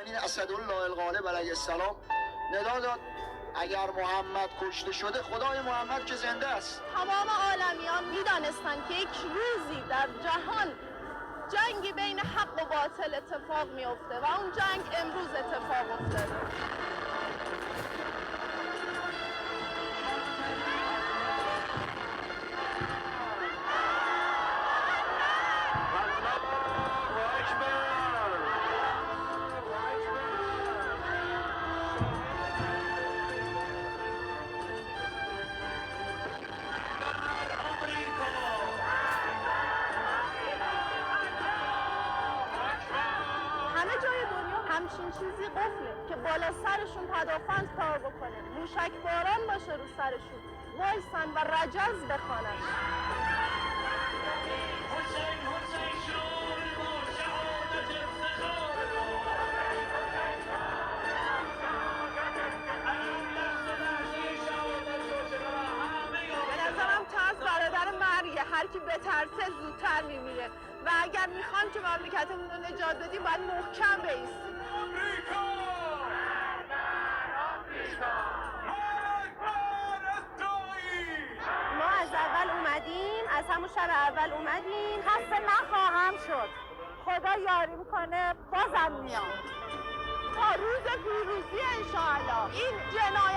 این اسدالله الغالب علیه السلام ندا داد اگر محمد کشته شده خدای محمد که زنده است. تمام عالمیان میدانستند که یک روزی در جهان جنگی بین حق و باطل اتفاق میفته و اون جنگ امروز اتفاق افتاده. همچین چیزی قفله که بالا سرشون پدافند کار بکنه، موشک باران باشه رو سرشون، وایسن و رجز بخوانن. به نظرم ترس برادر مرگه، هر کی بترسه زودتر میمیره و اگر میخوان که مملکتمون رو نجات بدیم باید محکم بایستیم. ما از اول اومدیم، از همون شب اول اومدیم، خسته نخواهم شد. خدا یاری میکنه بازم میام تا روز پیروزی انشاءالله. این جنایت